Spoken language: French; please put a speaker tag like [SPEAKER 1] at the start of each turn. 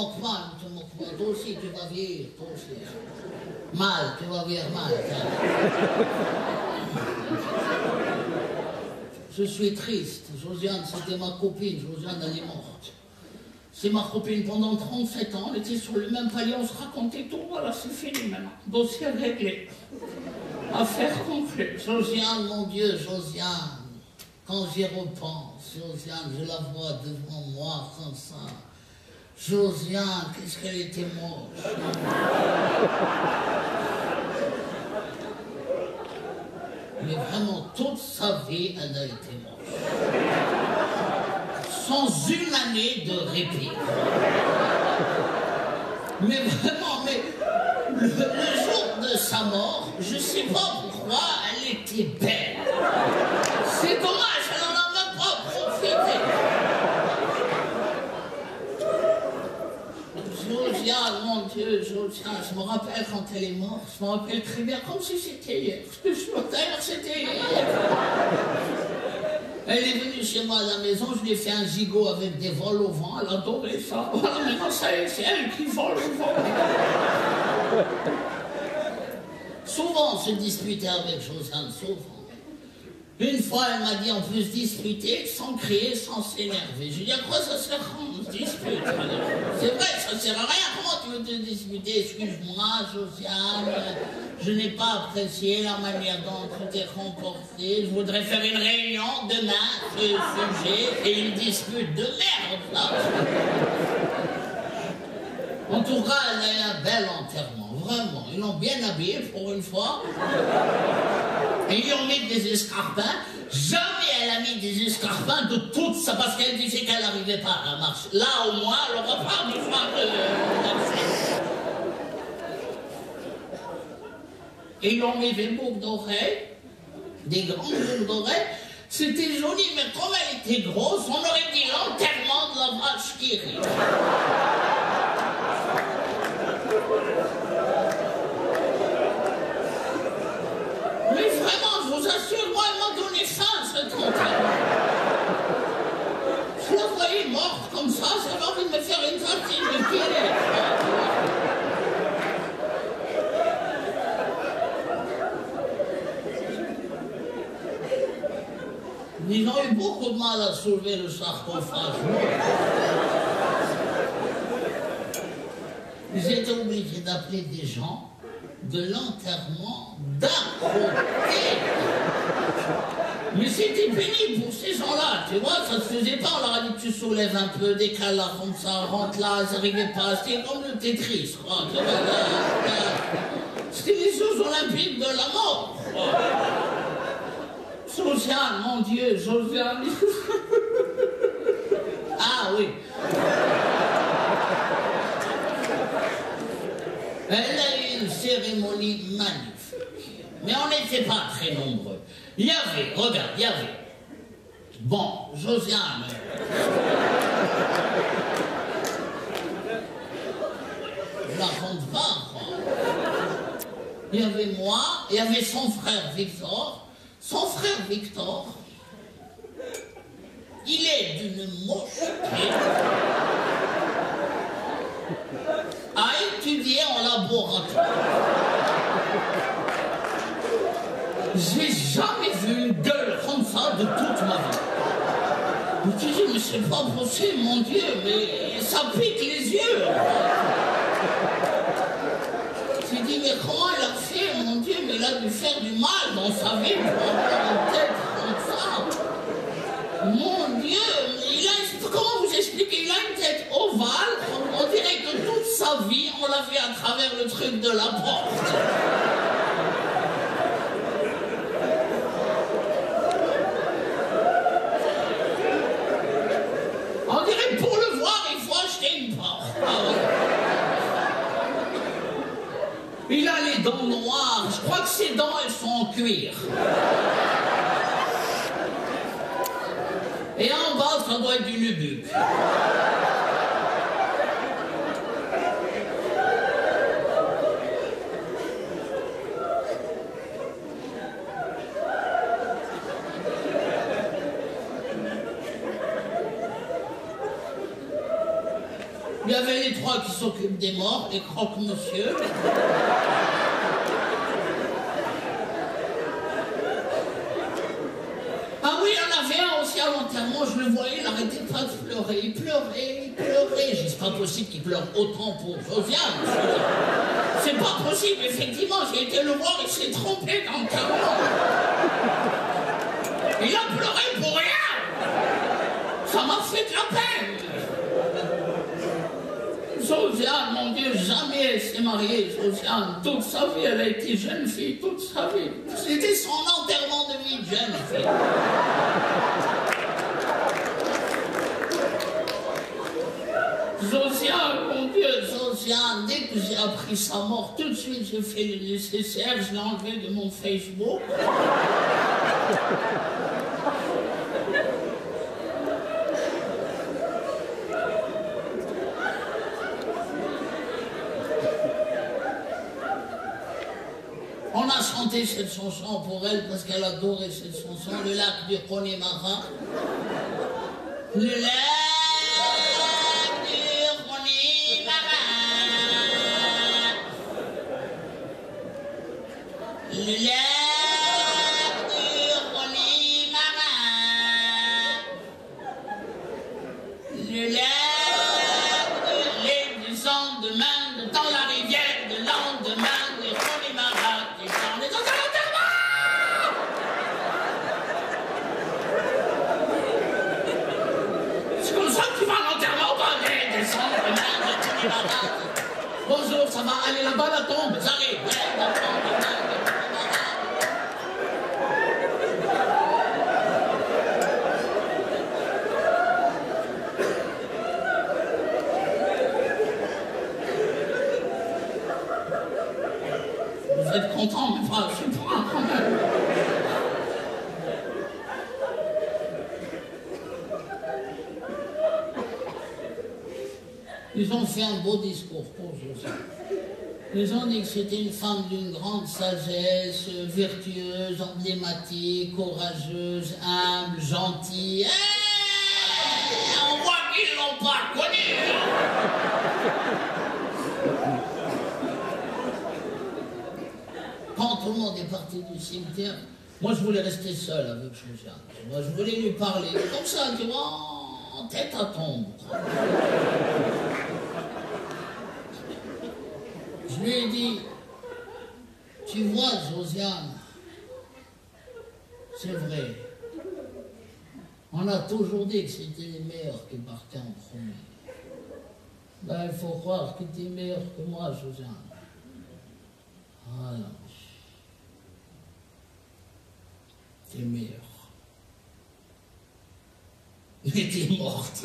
[SPEAKER 1] moques pas, ne te moques pas. Toi aussi, tu vas vieillir, toi aussi. Mal, tu vas vieillir mal. Je suis triste. Josiane, c'était ma copine. Josiane, elle est morte. C'est ma copine pendant 37 ans. Elle était sur le même palier, on se racontait tout. Voilà, c'est fini maintenant. Dossier réglé. Affaire complète. Josiane, mon Dieu, Josiane. Quand j'y repense, Josiane, je la vois devant moi comme ça. Josiane, qu'est-ce qu'elle était moche. Mais vraiment, toute sa vie, elle a été moche. Sans une année de répit. Mais vraiment, mais le jour de sa mort, je ne sais pas pourquoi, elle était belle. C'est dommage, elle n'en a même pas profité. Josiane, mon Dieu, Josiane, je me rappelle quand elle est morte, je me rappelle très bien, comme si c'était hier. D'ailleurs, c'était hier. Elle est venue chez moi à la maison, je lui ai fait un gigot avec des vols au vent, elle adorait ça. Voilà, maintenant, ça y est, c'est elle qui vole au vent. Souvent, on se disputait avec Josiane, souvent. Une fois, elle m'a dit, on peut se disputer sans crier, sans s'énerver. Je lui ai dit, à quoi ça sert quand on se dispute? C'est vrai, ça sert à rien. Comment tu veux te disputer? Excuse-moi, Josiane, je n'ai pas apprécié la manière dont tu t'es comporté. Je voudrais faire une réunion demain sur ce sujet et une dispute de merde, là. En tout cas, elle a eu un bel enterrement, vraiment. Ils l'ont bien habillée pour une fois. Et ils lui ont mis des escarpins. Jamais elle a mis des escarpins de toute ça, parce qu'elle disait qu'elle n'arrivait pas à marcher. Là, au moins, elle n'aura pas besoin de marcher. Et ils lui ont mis des boucles d'oreilles, des grandes boucles d'oreilles. C'était joli, mais comme elle était grosse, on aurait dit l'enterrement de la vache qui rit. Mais vraiment, je vous assure, moi, elle m'a donné faim, cette enterrement. Je la voyais morte comme ça, j'avais envie de me faire une tartine de poulet. Ils ont eu beaucoup de mal à soulever le sarcophage. Ils étaient obligés d'appeler des gens de l'enterrement d'à côté. Mais c'était pénible pour ces gens-là, tu vois, ça se faisait pas, on leur a dit tu soulèves un peu, décale là comme ça, rentre là, ils n'arrivaient pas, c'était comme le Tetris, quoi. C'était les Jeux Olympiques de la mort. Josiane, mon Dieu, Josiane. Ah oui. Elle a eu une cérémonie magnifique. Mais on n'était pas très nombreux. Il y avait, regarde, il y avait. Bon, Josiane. Je la compte pas, quoi. Il y avait moi, il y avait son frère Victor. Son frère Victor, il est d'une mocheté à étudier en laboratoire. J'ai jamais vu une gueule comme ça de toute ma vie. Je me disais, mais c'est pas possible, mon Dieu, mais ça pique les yeux. J'ai dit, mais comment il a fait, mon Dieu, mais il a dû faire du mal dans sa vie pour avoir une tête comme ça. Mon Dieu, comment vous expliquer? Il a une tête ovale, on dirait que toute sa vie, on l'a vu à travers le truc de la porte. On dirait pour le voir, il faut acheter une porte. Ah ouais. Il a les dents noires, je crois que ses dents, elles sont en cuir. Et en bas, ça doit être du nubuck. Il y avait les trois qui s'occupent des morts, les croque-monsieur. Ah oui, il y en avait un aussi à l'enterrement, je le voyais, il n'arrêtait pas de pleurer. Il pleurait, il pleurait. J'ai dit, c'est pas possible qu'il pleure autant pour Josiane. C'est pas possible, effectivement, j'ai été le voir, il s'est trompé d'enterrement. Il a pleuré pour rien. Ça m'a fait de la peine. Josiane, mon Dieu, jamais elle s'est mariée, Josiane. Toute sa vie, elle a été jeune fille, toute sa vie. C'était son enterrement de vie de jeune fille. Josiane, mon Dieu, Josiane, dès que j'ai appris sa mort, tout de suite j'ai fait le nécessaire, je l'ai enlevé de mon Facebook. On a chanté cette chanson pour elle parce qu'elle adorait cette chanson, le lac du Connemara. Le lac du Connemara. Le lac du Connemara. Le lac les lendemains dans la rivière de lendemain du Connemara. Bonjour, ça va aller là-bas la tombe, j'arrive. Vous êtes content, mais pas, je suis pas quand même. Ils ont fait un beau discours pour Josiane. Ils ont dit que c'était une femme d'une grande sagesse, vertueuse, emblématique, courageuse, humble, gentille. On voit qu'ils ne l'ont pas connue. Quand tout le monde est parti du cimetière, moi je voulais rester seul avec Josiane. Moi je voulais lui parler, comme ça, tu vois, en tête à tombe. Je lui ai dit, tu vois Josiane, c'est vrai, on a toujours dit que c'était les meilleurs qui partaient en premier. Ben, il faut croire que tu es meilleur que moi, Josiane. Ah non, t'es meilleur. Mais t'es morte.